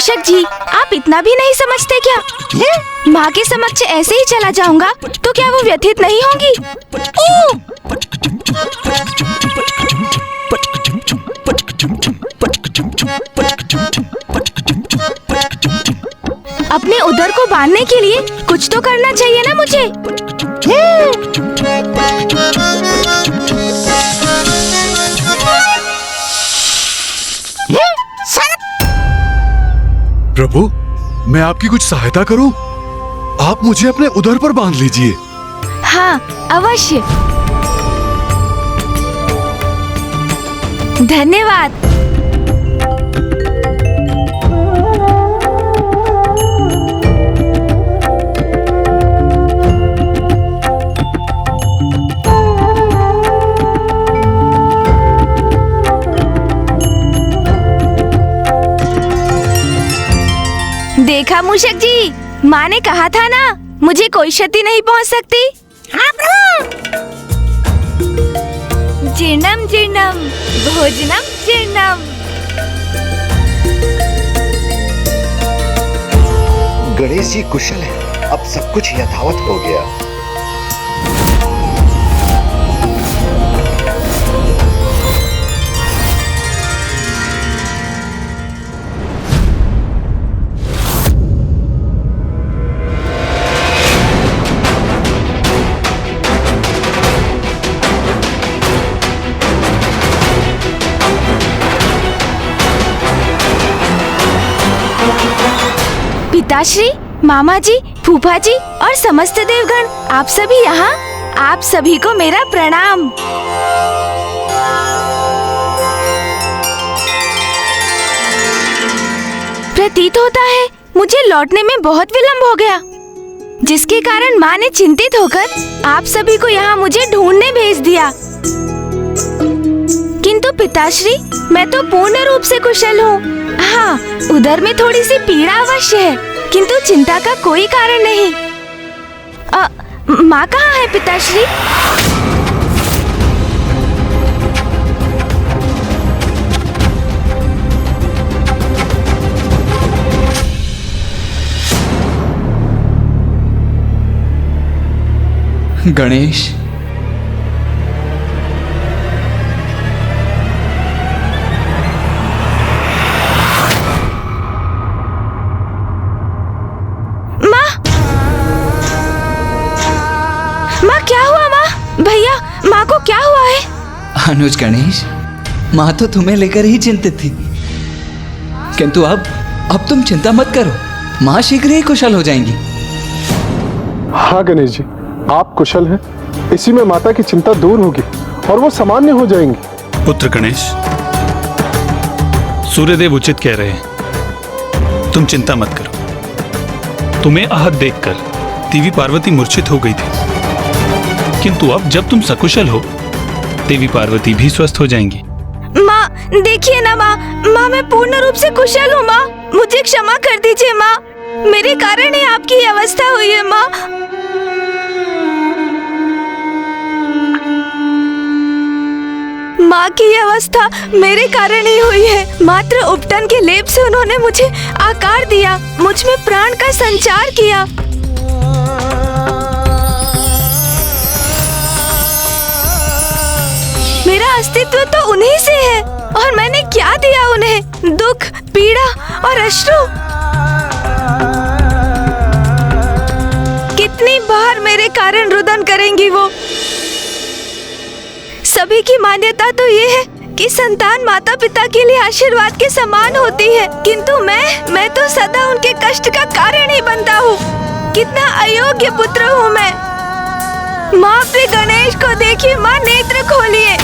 मूषक जी, आप इतना भी नहीं समझते क्या? माँ के समक्ष ऐसे ही चला जाऊंगा तो क्या वो व्यथित नहीं होंगी? अपने उदर को बांधने के लिए कुछ तो करना चाहिए ना मुझे। प्रभु, मैं आपकी कुछ सहायता करूं? आप मुझे अपने उदर पर बांध लीजिए। हाँ, अवश्य। धन्यवाद। देखा मूषक जी, माँ ने कहा था ना, मुझे कोई क्षति नहीं पहुँच सकती। हाँ जीर्णम जीर्णम भोजनम जीर्णम। गणेश जी कुशल है, अब सब कुछ यथावत हो गया। पिताश्री, मामा जी, फूफा जी और समस्त देवगण, आप सभी यहाँ। आप सभी को मेरा प्रणाम। प्रतीत होता है मुझे लौटने में बहुत विलंब हो गया, जिसके कारण माँ ने चिंतित होकर आप सभी को यहाँ मुझे ढूंढने भेज दिया। किंतु पिताश्री, मैं तो पूर्ण रूप से कुशल हूँ। हाँ, उधर में थोड़ी सी पीड़ा अवश्य है, किंतु चिंता का कोई कारण नहीं। माँ कहाँ है पिताश्री? गणेश, क्या हुआ माँ? भैया, माँ को क्या हुआ है? अनुज गणेश, माँ तो तुम्हें लेकर ही चिंतित थी, किंतु अब तुम चिंता मत करो, माँ शीघ्र ही कुशल हो जाएंगी। हाँ गणेश जी, आप कुशल हैं, इसी में माता की चिंता दूर होगी और वो सामान्य हो जाएंगी। पुत्र गणेश, सूर्यदेव उचित कह रहे हैं, तुम चिंता मत करो। तुम्हें आहत देखकर देवी पार्वती मूर्छित हो गई थी, किंतु अब जब तुम सकुशल हो, देवी पार्वती भी स्वस्थ हो जाएंगी। माँ, देखिए ना माँ, मैं पूर्ण रूप से कुशल हूँ माँ, मुझे क्षमा कर दीजिए माँ, मेरे कारण ही आपकी ये अवस्था हुई है माँ। माँ की ये अवस्था मेरे कारण ही हुई है। मात्र उपटन के लेप से उन्होंने मुझे आकार दिया, मुझ में प्राण का संचार किया। मेरा अस्तित्व तो उन्हीं से है, और मैंने क्या दिया उन्हें? दुख, पीड़ा और अश्रु। कितनी बार मेरे कारण रुदन करेंगी वो? सभी की मान्यता तो ये है कि संतान माता पिता के लिए आशीर्वाद के समान होती है, किंतु मैं तो सदा उनके कष्ट का कारण ही बनता हूँ। कितना अयोग्य पुत्र हूँ मैं। माँ, अपने गणेश को देखिए माँ, नेत्र खोलिए।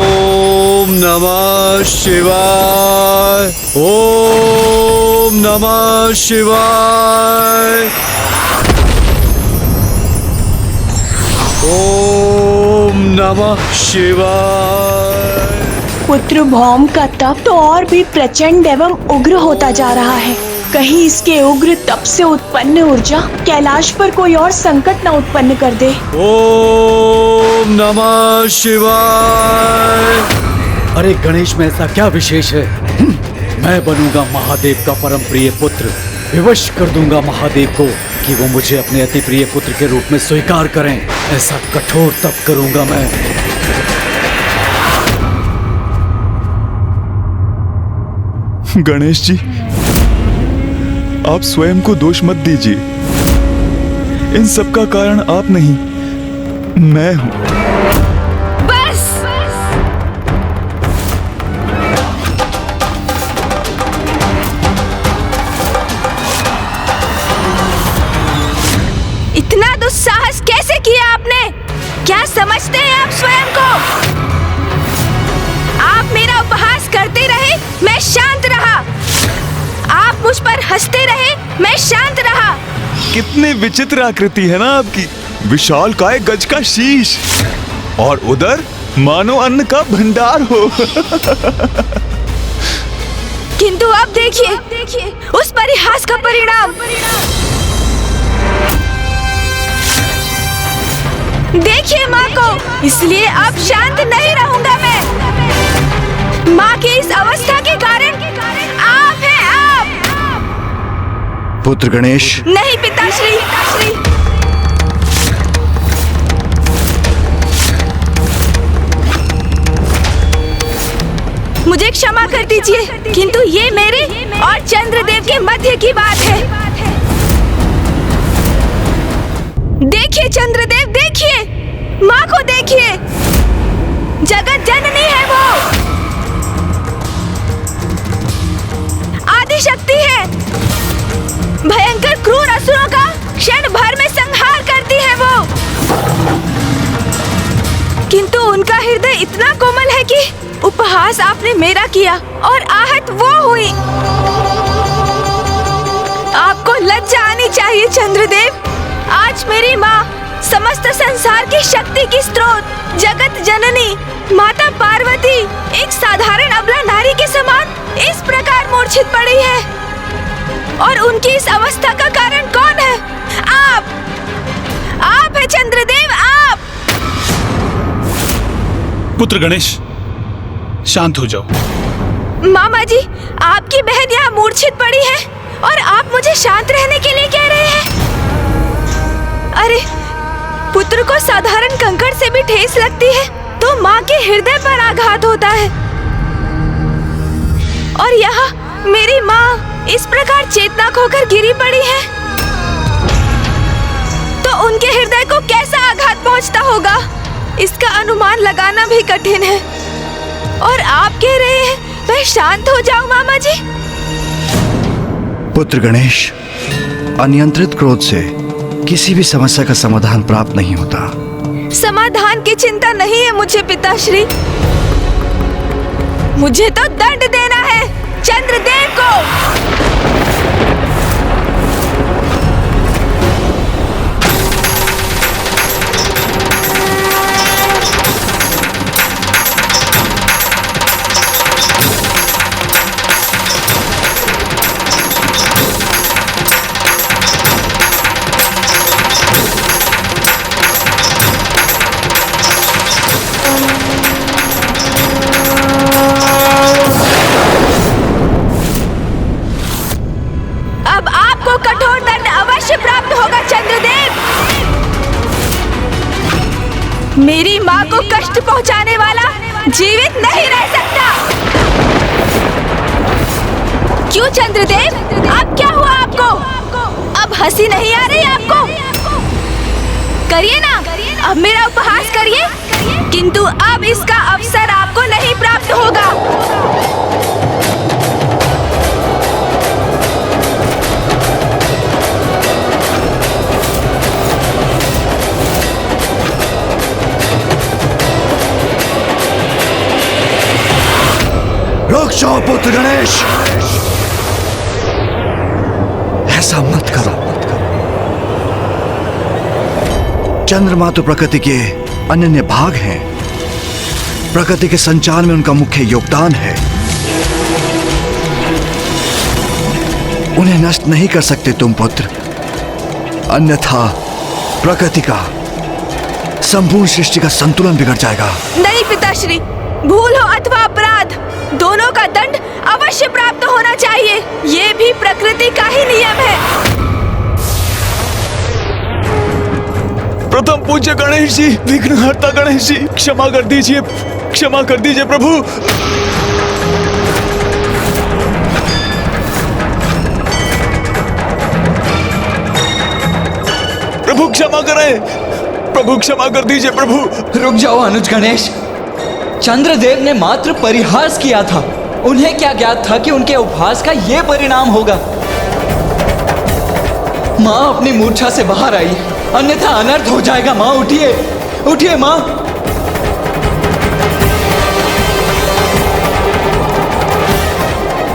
ओम नमः शिवाय, ओम नमः शिवाय, ओम नमः शिवाय। पुत्र भौम का तप तो और भी प्रचंड एवं उग्र होता जा रहा है। कहीं इसके उग्र तप से उत्पन्न ऊर्जा कैलाश पर कोई और संकट न उत्पन्न कर दे। ओम नमः शिवाय। अरे गणेश में ऐसा क्या विशेष है? मैं बनूंगा महादेव का परम प्रिय पुत्र। विवश कर दूंगा महादेव को कि वो मुझे अपने अति प्रिय पुत्र के रूप में स्वीकार करें। ऐसा कठोर तप करूंगा मैं। गणेश जी, आप स्वयं को दोष मत दीजिए। इन सब का कारण आप नहीं, मैं हूं। बस इतना दुस्साहस कैसे किया आपने? क्या समझते हैं आप स्वयं को? आप मेरा उपहास करते रहे, मैं शांत रहा। आप मुझ पर हंसते रहे, मैं शांत रहा। कितनी विचित्र आकृति है ना आपकी। विशाल काय गज का शीश और उधर मानो अन्न का भंडार हो। किंतु अब देखिए उस परिहास का परिणाम। देखिए माँ को, इसलिए अब शांत नहीं रहूंगा मैं। माँ की इस अवस्था के कारण आप हैं, आप। पुत्र गणेश। नहीं पिताश्री। मुझे क्षमा कर दीजिए, किंतु ये मेरे और चंद्रदेव के मध्य की बात है। देखिए चंद्रदेव, देखिए माँ को, देखिए जगत जननी है वो, आदि शक्ति है। भयंकर क्रूर असुरों का क्षण भर में संहार करती है वो। किंतु उनका हृदय इतना कोमल है कि उपहास आपने मेरा किया और आहत वो हुई। आपको लज्जा आनी चाहिए चंद्रदेव। आज मेरी माँ, समस्त संसार की शक्ति की स्रोत, जगत जननी माता पार्वती, एक साधारण अबला नारी के समान इस प्रकार मूर्छित पड़ी है। और उनकी इस अवस्था का कारण कौन है? आप है चंद्रदेव, आप। पुत्र गणेश, शांत हो जाओ। मामा जी, आपकी बहन यहाँ मूर्छित पड़ी है और आप मुझे शांत रहने के लिए कह रहे हैं। अरे, पुत्र को साधारण कंकड़ से भी ठेस लगती है तो माँ के हृदय पर आघात होता है। और यहाँ मेरी माँ इस प्रकार चेतना खोकर गिरी पड़ी है तो उनके हृदय को कैसा आघात पहुँचता होगा, इसका अनुमान लगाना भी कठिन है। और आप कह रहे हैं मैं शांत हो जाऊं मामा जी? पुत्र गणेश, अनियंत्रित क्रोध से किसी भी समस्या का समाधान प्राप्त नहीं होता। समाधान की चिंता नहीं है मुझे पिताश्री। मुझे तो दंड देना है चंद्रदेव को। मेरी माँ को कष्ट पहुँचाने वाला जीवित नहीं रह सकता। क्यों चंद्रदेव, अब क्या हुआ आपको? अब हंसी नहीं आ रही आपको? करिए ना, अब मेरा उपहास करिए, किंतु अब इसका अवसर आपको नहीं प्राप्त होगा। रुक जाओ पुत्र गणेश, ऐसा मत करो। चंद्रमा तो प्रकृति के अनन्य भाग हैं। प्रकृति के संचार में उनका मुख्य योगदान है। उन्हें नष्ट नहीं कर सकते तुम पुत्र, अन्यथा प्रकृति का, संपूर्ण सृष्टि का संतुलन बिगड़ जाएगा। नहीं पिताश्री, भूल हो अथवा अपराध, दोनों का दंड अवश्य प्राप्त होना चाहिए। ये भी प्रकृति का ही नियम है। प्रथम पूज्य गणेश जी, विघ्नहर्ता गणेश जी, क्षमा कर दीजिए, क्षमा कर दीजिए प्रभु। प्रभु क्षमा करें, प्रभु क्षमा कर दीजिए प्रभु। रुक जाओ अनुज गणेश। चंद्रदेव ने मात्र परिहास किया था। उन्हें क्या ज्ञात था कि उनके उपहास का ये परिणाम होगा। माँ अपनी मूर्छा से बाहर आई, अन्यथा अनर्थ हो जाएगा। माँ उठिए, उठिए माँ।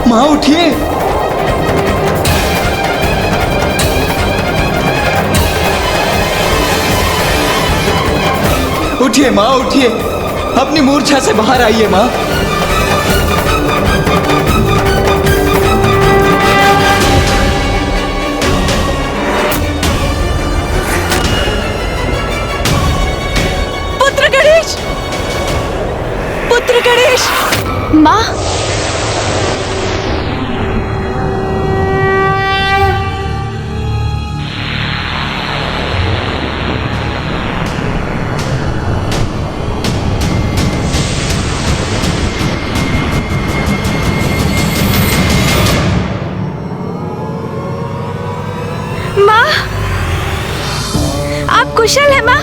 माँ उठिए। उठिए माँ, उठिए, अपनी मूर्छा से बाहर आइए माँ। पुत्र गणेश, पुत्र गणेश। माँ, आप कुशल है माँ?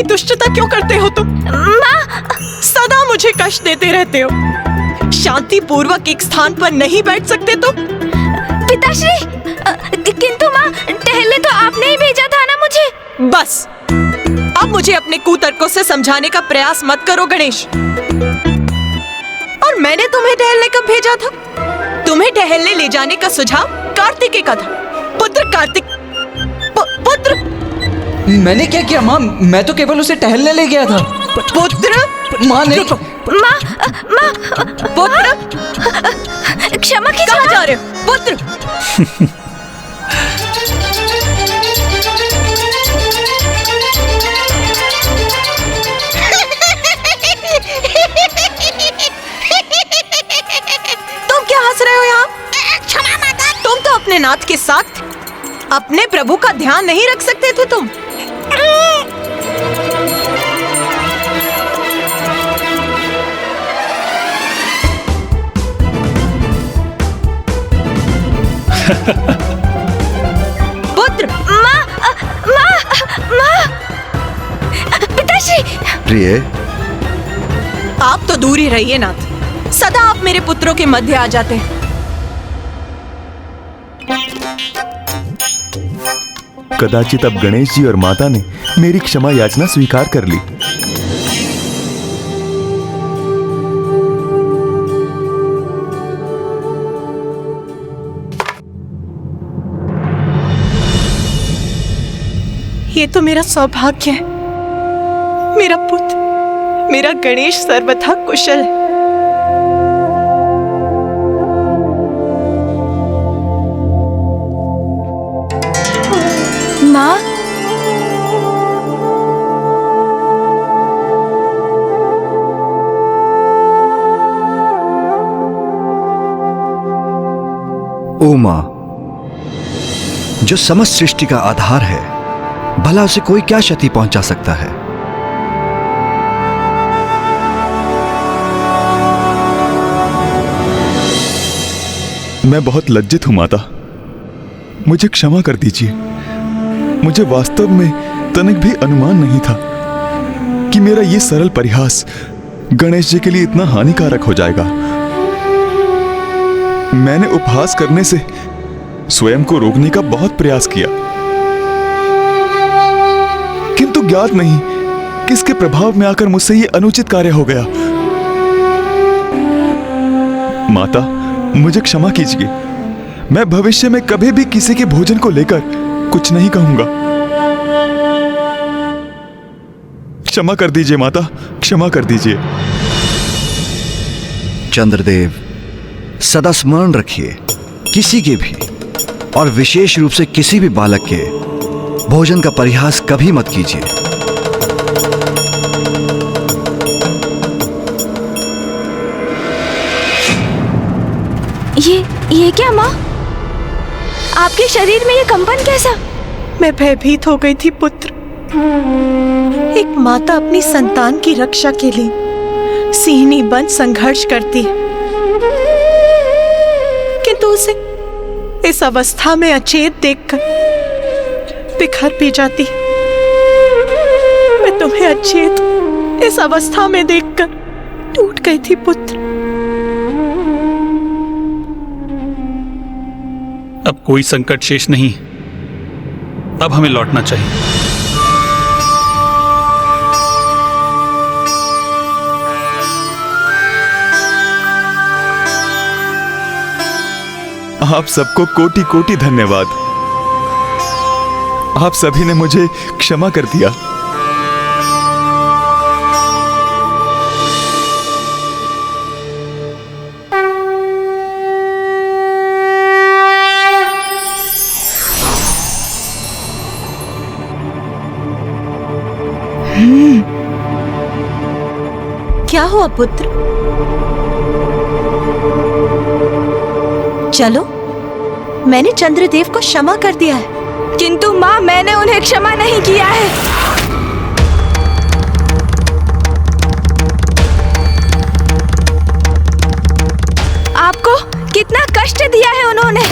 दुष्टता क्यों करते हो तुम? माँ, सदा मुझे कष्ट देते रहते हो। शांति पूर्वक एक स्थान पर नहीं बैठ सकते तुम? पिताश्री, किंतु माँ, टहलने तो आपने ही भेजा था ना मुझे। बस, अब मुझे अपने कुतर्कों से समझाने का प्रयास मत करो गणेश। और मैंने तुम्हें टहलने कब भेजा था? तुम्हें टहलने ले जाने का सुझाव कार्तिकेय का था। पुत्र कार्तिक, पुत्र। मैंने क्या किया माँ? मैं तो केवल उसे टहलने ले गया था। पुत्र, माँ ने माँ, पुत्र, क्षमा कीजिए। कहाँ जा रहे हो पुत्र? तुम क्या हंस रहे हो यहाँ? क्षमा माता। तुम तो अपने नाथ के साथ अपने प्रभु का ध्यान नहीं रख सकते थे तुम। पुत्र, माँ, पिताश्री। प्रिय, आप तो दूर ही रहिए नाथ। सदा आप मेरे पुत्रों के मध्य आ जाते हैं। कदाचित अब गणेश जी और माता ने मेरी क्षमा याचना स्वीकार कर ली। ये तो मेरा सौभाग्य है। मेरा पुत्र, मेरा गणेश सर्वथा कुशल है। माँ, ओ माँ, जो समस्त सृष्टि का आधार है, भला उसे कोई क्या क्षति पहुंचा सकता है? मैं बहुत लज्जित हूं माता, मुझे क्षमा कर दीजिए। मुझे वास्तव में तनिक भी अनुमान नहीं था कि मेरा ये सरल परिहास गणेश जी के लिए इतना हानिकारक हो जाएगा। मैंने उपहास करने से स्वयं को रोकने का बहुत प्रयास किया, किंतु ज्ञात नहीं किसके प्रभाव में आकर मुझसे ये अनुचित कार्य हो गया। माता, मुझे क्षमा कीजिए। मैं भविष्य में कभी भी किसी के भोजन को लेकर कुछ नहीं कहूंगा। क्षमा कर दीजिए माता, क्षमा कर दीजिए। चंद्रदेव, सदा स्मरण रखिए, किसी के भी और विशेष रूप से किसी भी बालक के भोजन का परिहास कभी मत कीजिए। ये क्या माँ? आपके शरीर में ये कंपन कैसा? मैं भयभीत हो गई थी पुत्र। एक माता अपनी संतान की रक्षा के लिए सिंहनी बन संघर्ष करती है, किंतु उसे इस अवस्था में अचेत देखकर बिखर भी जाती है। मैं तुम्हें अचेत इस अवस्था में देखकर टूट गई थी पुत्र। अब कोई संकट शेष नहीं, अब हमें लौटना चाहिए। आप सबको कोटि कोटि धन्यवाद। आप सभी ने मुझे क्षमा कर दिया। क्या हुआ पुत्र? चलो, मैंने चंद्रदेव को क्षमा कर दिया है। किंतु माँ, मैंने उन्हें क्षमा नहीं किया है। आपको कितना कष्ट दिया है उन्होंने।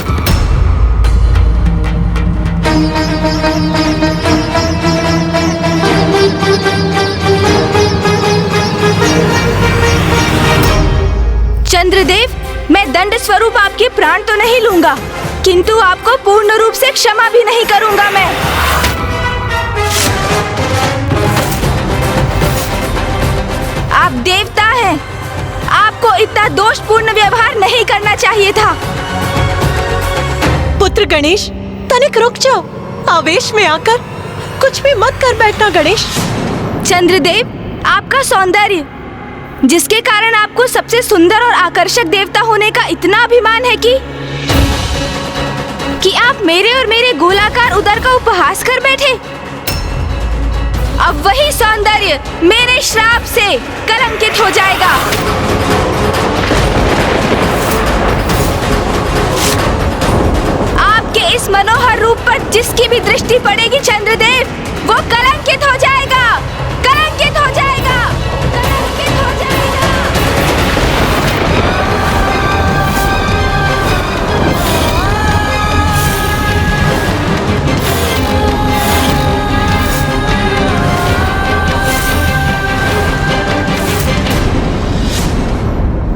चंद्रदेव, मैं दंड स्वरूप आपके प्राण तो नहीं लूंगा, किंतु आपको पूर्ण रूप से क्षमा भी नहीं करूंगा मैं। आप देवता हैं, आपको इतना दोषपूर्ण व्यवहार नहीं करना चाहिए था। पुत्र गणेश, तनिक रुक जाओ। आवेश में आकर कुछ भी मत कर बैठना गणेश। चंद्रदेव, आपका सौंदर्य, जिसके कारण आपको सबसे सुंदर और आकर्षक देवता होने का इतना अभिमान है कि आप मेरे और मेरे गोलाकार उदर का उपहास कर बैठे। अब वही सौंदर्य मेरे श्राप से कलंकित हो जाएगा। आपके इस मनोहर रूप पर जिसकी भी दृष्टि पड़ेगी चंद्रदेव, वो कलंकित हो जाएगा, कलंकित हो जाएगा, कलंकित हो जाएगा।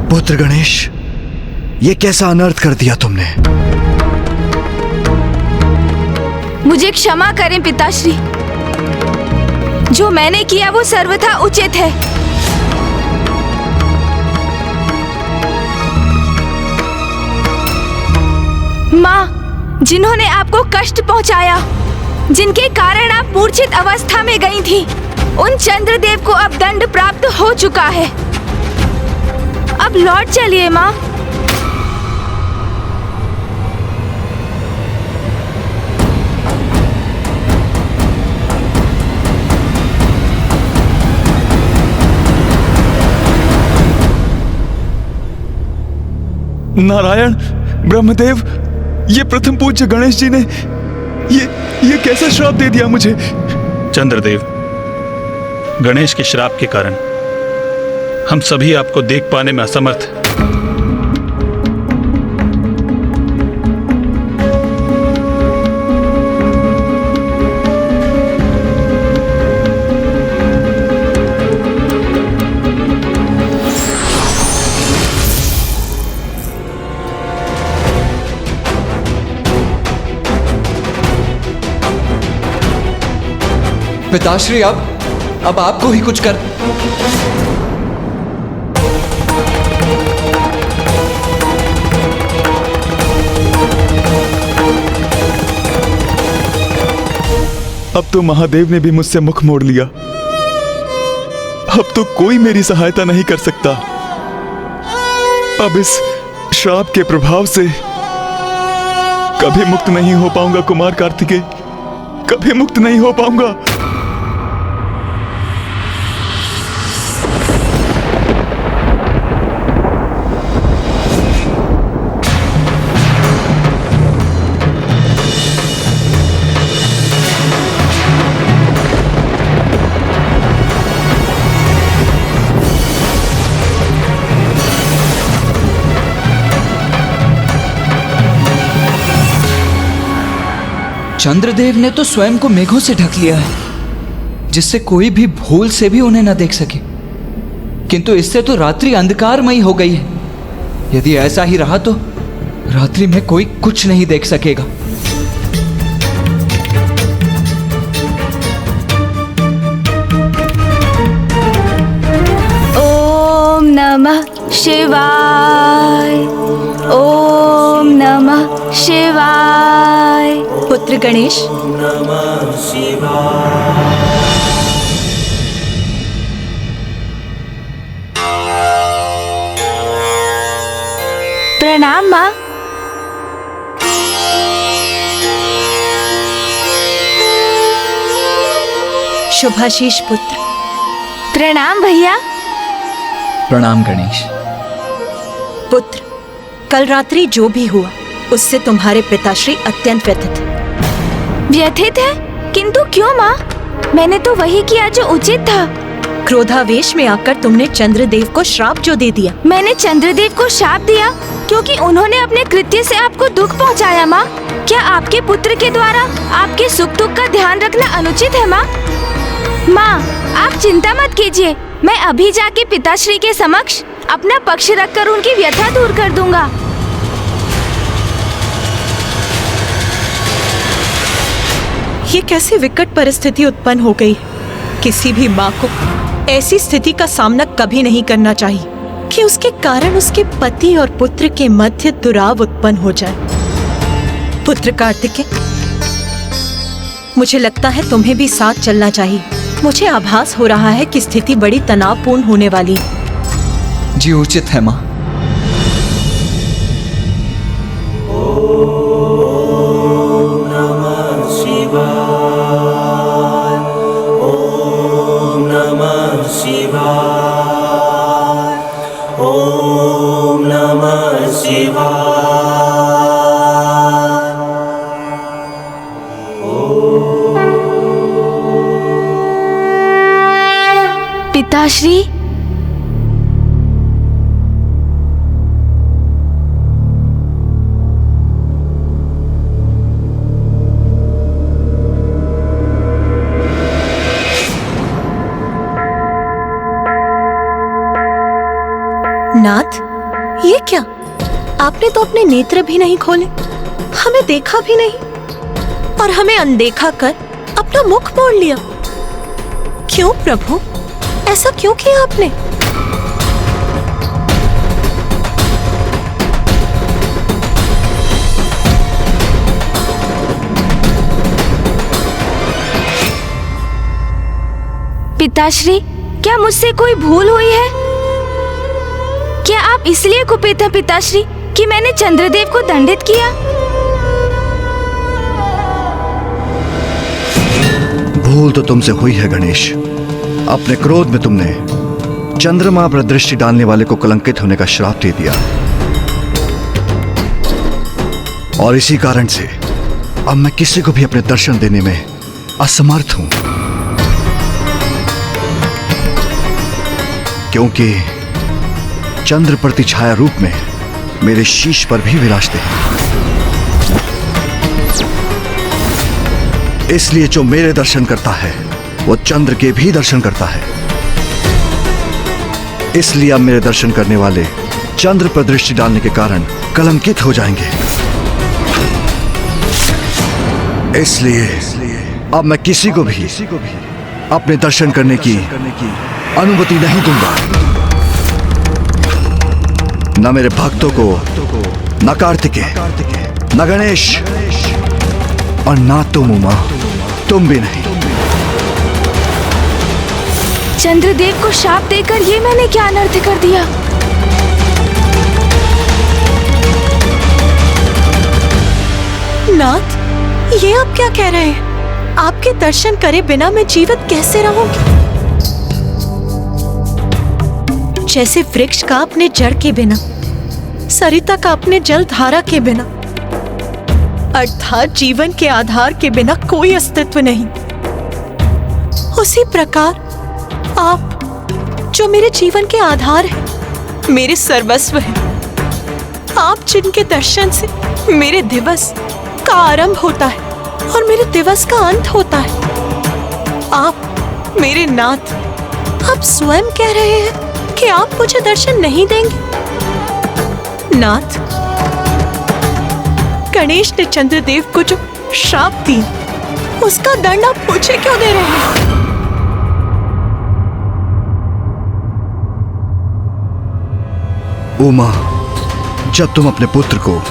पुत्र गणेश, ये कैसा अनर्थ कर दिया तुमने? मुझे क्षमा करें पिताश्री। जो मैंने किया वो सर्वथा उचित है। माँ, जिन्होंने आपको कष्ट पहुंचाया, जिनके कारण आप मूर्छित अवस्था में गई थी, उन चंद्रदेव को अब दंड प्राप्त हो चुका है। अब लौट चलिए माँ। नारायण, ब्रह्मदेव, ये प्रथम पूज्य गणेश जी ने ये कैसा श्राप दे दिया मुझे? चंद्रदेव, गणेश के श्राप के कारण हम सभी आपको देख पाने में असमर्थ हैं। पिताश्री, अब आपको ही कुछ कर। अब तो महादेव ने भी मुझसे मुख मोड़ लिया। अब तो कोई मेरी सहायता नहीं कर सकता। अब इस श्राप के प्रभाव से कभी मुक्त नहीं हो पाऊंगा कुमार कार्तिकेय, कभी मुक्त नहीं हो पाऊंगा। चंद्रदेव ने तो स्वयं को मेघों से ढक लिया है, जिससे कोई भी भूल से भी उन्हें न देख सके। किंतु इससे तो रात्रि अंधकारमयी हो गई है। यदि ऐसा ही रहा तो रात्रि में कोई कुछ नहीं देख सकेगा। ओम नमः शिवाय, ओम नमः शिवाय। पुत्र गणेश, प्रणाम माँ। शुभाशीष पुत्र। प्रणाम भैया। प्रणाम गणेश। पुत्र, कल रात्रि जो भी हुआ उससे तुम्हारे पिताश्री अत्यंत व्यथित हैं। व्यथित है? किंतु क्यों माँ? मैंने तो वही किया जो उचित था। क्रोधावेश में आकर तुमने चंद्रदेव को श्राप जो दे दिया। मैंने चंद्रदेव को श्राप दिया क्योंकि उन्होंने अपने कृत्य से आपको दुख पहुंचाया माँ। क्या आपके पुत्र के द्वारा आपके सुख दुख का ध्यान रखना अनुचित है माँ? माँ, आप चिंता मत कीजिए, मैं अभी जाके पिताश्री के समक्ष अपना पक्ष रखकर उनकी व्यथा दूर कर दूंगा। ये कैसी विकट परिस्थिति उत्पन्न हो गई है। किसी भी माँ को ऐसी स्थिति का सामना कभी नहीं करना चाहिए कि उसके कारण उसके पति और पुत्र के मध्य दुराव उत्पन्न हो जाए। पुत्र कार्तिकेय, मुझे लगता है तुम्हें भी साथ चलना चाहिए। मुझे आभास हो रहा है कि स्थिति बड़ी तनावपूर्ण होने वाली है। जी उचित है माँ। पिताश्री, नाथ, ये क्या? आपने तो अपने नेत्र भी नहीं खोले, हमें देखा भी नहीं और हमें अनदेखा कर अपना मुख मोड़ लिया। क्यों प्रभु, ऐसा क्यों किया आपने? पिताश्री, क्या मुझसे कोई भूल हुई है? क्या आप इसलिए कुपित हैं पिताश्री कि मैंने चंद्रदेव को दंडित किया? भूल तो तुमसे हुई है गणेश। अपने क्रोध में तुमने चंद्रमा पर दृष्टि डालने वाले को कलंकित होने का श्राप दे दिया और इसी कारण से अब मैं किसी को भी अपने दर्शन देने में असमर्थ हूं, क्योंकि चंद्र प्रतिछाया रूप में मेरे शीश पर भी विराजते हैं। इसलिए जो मेरे दर्शन करता है वो चंद्र के भी दर्शन करता है। इसलिए अब मेरे दर्शन करने वाले चंद्र पर दृष्टि डालने के कारण कलंकित हो जाएंगे। इसलिए अब मैं किसी को भी अपने दर्शन करने की अनुमति नहीं दूंगा। न मेरे भक्तों को, न कार्तिकेय, न गणेश, और ना तुम उमा, तुम भी नहीं। चंद्रदेव को शाप देकर ये मैंने क्या अनर्थ कर दिया? नाथ, ये आप क्या कह रहे हैं? आपके दर्शन करे बिना मैं जीवित कैसे रहूंगी? जैसे वृक्ष का अपने जड़ के बिना, सरिता का अपने जल धारा के बिना, अर्थात जीवन के आधार के बिना कोई अस्तित्व नहीं, उसी प्रकार आप जो मेरे जीवन के आधार हैं, मेरे सर्वस्व हैं, आप जिनके दर्शन से मेरे दिवस का आरंभ होता है और मेरे दिवस का अंत होता है, आप मेरे नाथ, आप स्वयं कह रहे हैं कि आप मुझे दर्शन नहीं देंगे। नाथ, गणेश ने चंद्रदेव को जो श्राप दी, उसका दंड आप मुझे क्यों दे रहे हैं? उमा, जब तुम अपने पुत्र को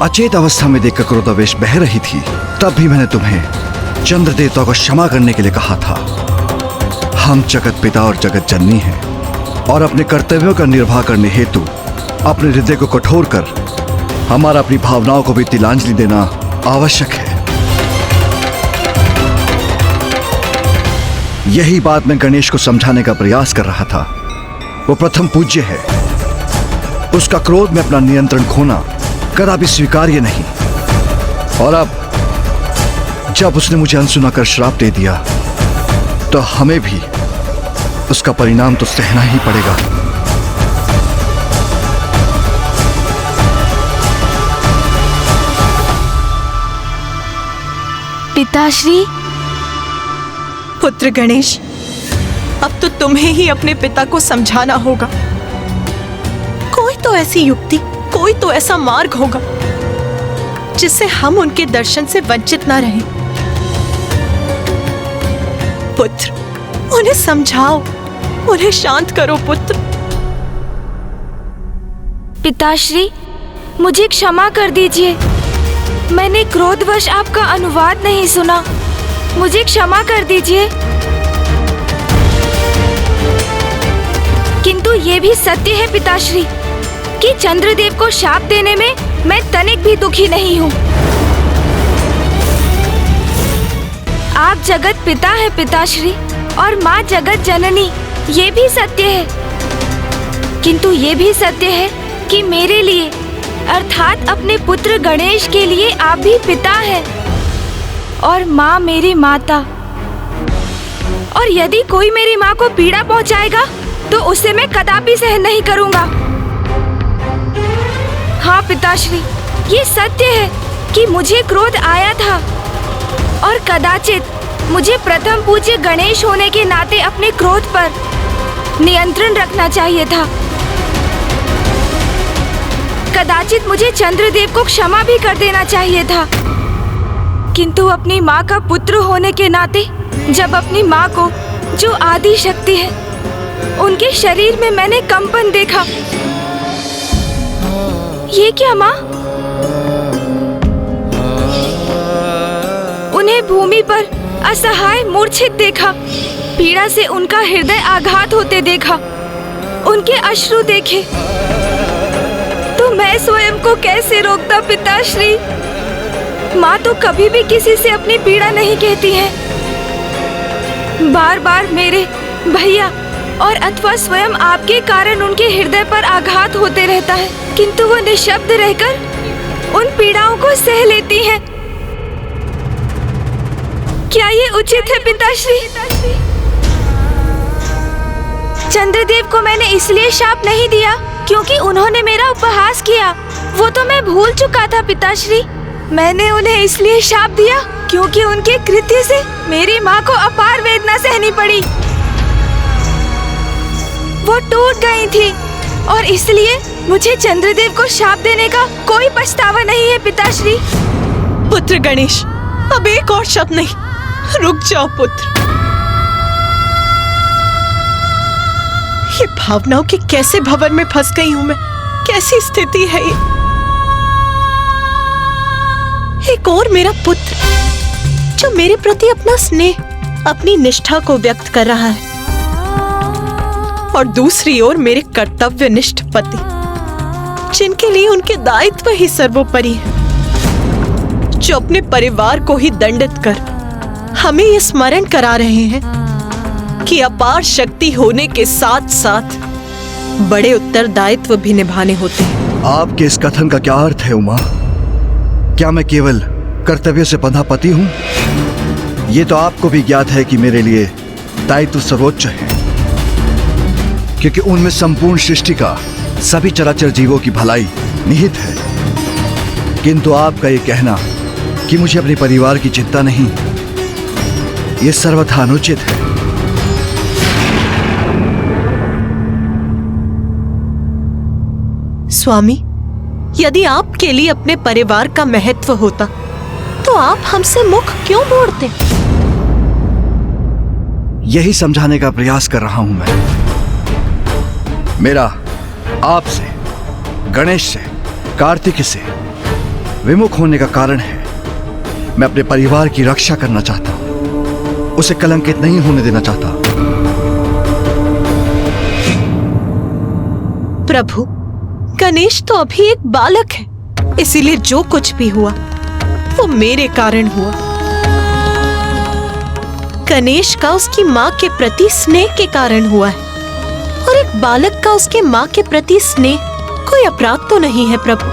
अचेत अवस्था में देखकर क्रोधावेश बह रही थी, तब भी मैंने तुम्हें चंद्र देवता को क्षमा करने के लिए कहा था। हम जगत पिता और जगत जननी हैं और अपने कर्तव्यों का निर्वाह करने हेतु अपने हृदय को कठोर कर हमारा अपनी भावनाओं को भी तिलांजलि देना आवश्यक है। यही बात मैं गणेश को समझाने का प्रयास कर रहा था। वो प्रथम पूज्य है, उसका क्रोध में अपना नियंत्रण खोना कदापि स्वीकार्य नहीं। और अब जब उसने मुझे अनसुना कर श्राप दे दिया, तो हमें भी उसका परिणाम तो सहना ही पड़ेगा। पिताश्री। पुत्र गणेश, अब तो तुम्हें ही अपने पिता को समझाना होगा। कोई तो ऐसी युक्ति, कोई तो ऐसा मार्ग होगा जिससे हम उनके दर्शन से वंचित ना रहें। पुत्र, उन्हें समझाओ, उन्हें शांत करो पुत्र। पिताश्री, मुझे क्षमा कर दीजिए। मैंने क्रोधवश आपका अनुवाद नहीं सुना। मुझे क्षमा कर दीजिए। किंतु ये भी सत्य है पिताश्री कि चंद्रदेव को शाप देने में मैं तनिक भी दुखी नहीं हूँ। आप जगत पिता है पिताश्री और माँ जगत जननी, ये भी सत्य है। किंतु ये भी सत्य है कि मेरे लिए अर्थात अपने पुत्र गणेश के लिए आप भी पिता हैं और माँ मेरी माता। और यदि कोई मेरी माँ को पीड़ा पहुँचाएगा तो उसे मैं कदापि सहन नहीं करूँगा। हाँ पिताश्री, ये सत्य है कि मुझे क्रोध आया था और कदाचित मुझे प्रथम पूज्य गणेश होने के नाते अपने क्रोध पर नियंत्रण रखना चाहिए था। कदाचित मुझे चंद्रदेव को क्षमा भी कर देना चाहिए था। किंतु अपनी माँ का पुत्र होने के नाते जब अपनी माँ को, जो आदि शक्ति है, उनके शरीर में मैंने कंपन देखा। ये क्या माँ? उन्हें भूमि पर असहाय मूर्छित देखा, पीड़ा से उनका हृदय आघात होते देखा, उनके अश्रु देखे, तो मैं स्वयं को कैसे रोकता पिताश्री? माँ तो कभी भी किसी से अपनी पीड़ा नहीं कहती है। बार बार मेरे भैया और अथवा स्वयं आपके कारण उनके हृदय पर आघात होते रहता है, किंतु वो निशब्द रहकर उन पीड़ाओं को सह लेती हैं। क्या ये उचित है पिताश्री? चंद्रदेव को मैंने इसलिए शाप नहीं दिया क्योंकि उन्होंने मेरा उपहास किया, वो तो मैं भूल चुका था पिताश्री। मैंने उन्हें इसलिए शाप दिया क्योंकि उनके कृत्य से मेरी माँ को अपार वेदना सहनी पड़ी। वो टूट गई थी और इसलिए मुझे चंद्रदेव को शाप देने का कोई पछतावा नहीं है पिताश्री। पुत्र गणेश, अब एक और शब्द नहीं, रुक जाओ पुत्र। ये भावनाओं के कैसे भंवर में फंस गई हूं मैं? कैसी स्थिति है ये? एक और मेरा पुत्र जो मेरे प्रति अपना स्नेह, अपनी निष्ठा को व्यक्त कर रहा है, और दूसरी ओर मेरे कर्तव्यनिष्ठ पति जिनके लिए उनके दायित्व ही सर्वोपरि है, जो अपने परिवार को ही दंडित कर हमें ये स्मरण करा रहे हैं कि अपार शक्ति होने के साथ साथ बड़े उत्तरदायित्व भी निभाने होते हैं। आपके इस कथन का क्या अर्थ है उमा? क्या मैं केवल कर्तव्य से बंधा पति हूं? ये तो आपको भी ज्ञात है कि मेरे लिए दायित्व सर्वोच्च है, क्योंकि उनमें संपूर्ण सृष्टि का, सभी चराचर जीवों की भलाई निहित है। किंतु आपका ये कहना कि मुझे अपने परिवार की चिंता नहीं, ये सर्वथा अनुचित है। स्वामी, यदि आपके लिए अपने परिवार का महत्व होता तो आप हमसे मुख क्यों मोड़ते? यही समझाने का प्रयास कर रहा हूं मैं। मेरा आपसे, गणेश से, कार्तिक से विमुख होने का कारण है मैं अपने परिवार की रक्षा करना चाहता हूं, उसे कलंकित नहीं होने देना चाहता। प्रभु, गणेश तो अभी एक बालक है, इसीलिए जो कुछ भी हुआ वो मेरे कारण हुआ। गणेश का उसकी माँ के प्रति स्नेह के कारण हुआ है, और एक बालक का उसके माँ के प्रति स्नेह कोई अपराध तो नहीं है प्रभु।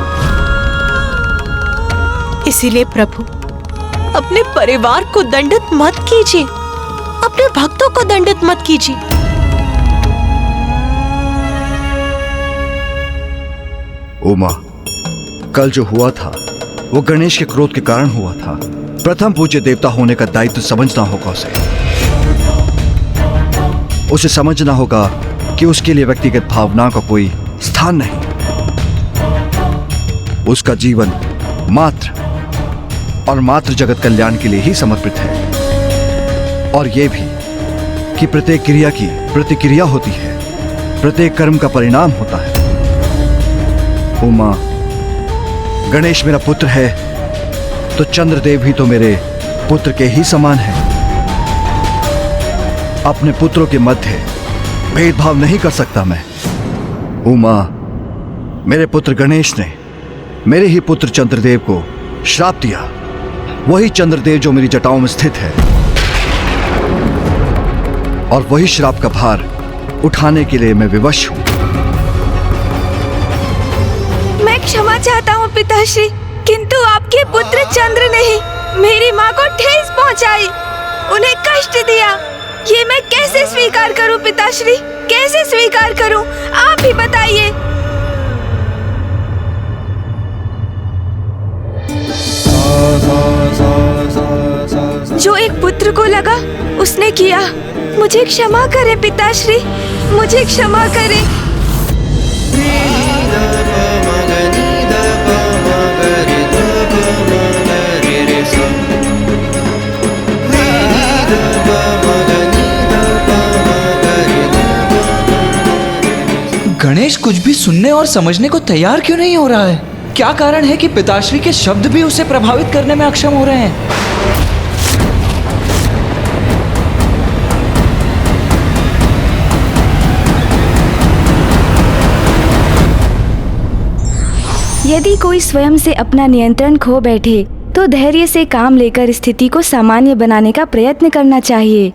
इसीलिए प्रभु, अपने परिवार को दंडित मत कीजिए, अपने भक्तों को दंडित मत कीजिए। उमा, कल जो हुआ था वो गणेश के क्रोध के कारण हुआ था। प्रथम पूज्य देवता होने का दायित्व समझना होगा उसे समझना होगा कि उसके लिए व्यक्तिगत भावनाओं का कोई स्थान नहीं। उसका जीवन मात्र और मात्र जगत कल्याण के लिए ही समर्पित है, और यह भी कि प्रत्येक क्रिया की प्रतिक्रिया होती है, प्रत्येक कर्म का परिणाम होता है। उमा, गणेश मेरा पुत्र है तो चंद्रदेव भी तो मेरे पुत्र के ही समान है। अपने पुत्रों के मध्य भेदभाव नहीं कर सकता मैं। उमा, मेरे पुत्र गणेश ने मेरे ही पुत्र चंद्रदेव को श्राप दिया, वही चंद्रदेव जो मेरी जटाओं में स्थित है, और वही श्राप का भार उठाने के लिए मैं विवश हूं। मैं क्षमा चाहता हूँ पिताश्री, किंतु आपके पुत्र चंद्र ने ही मेरी माँ को ठेस पहुँचाई, उन्हें कष्ट दिया। ये मैं कैसे स्वीकार करूँ पिताश्री, कैसे स्वीकार करूँ? आप ही बताइए। जो एक पुत्र को लगा उसने किया। मुझे क्षमा करें पिताश्री, मुझे क्षमा करें। गणेश कुछ भी सुनने और समझने को तैयार क्यों नहीं हो रहा है? क्या कारण है कि पिताश्री के शब्द भी उसे प्रभावित करने में अक्षम हो रहे हैं? यदि कोई स्वयं से अपना नियंत्रण खो बैठे तो धैर्य से काम लेकर स्थिति को सामान्य बनाने का प्रयत्न करना चाहिए।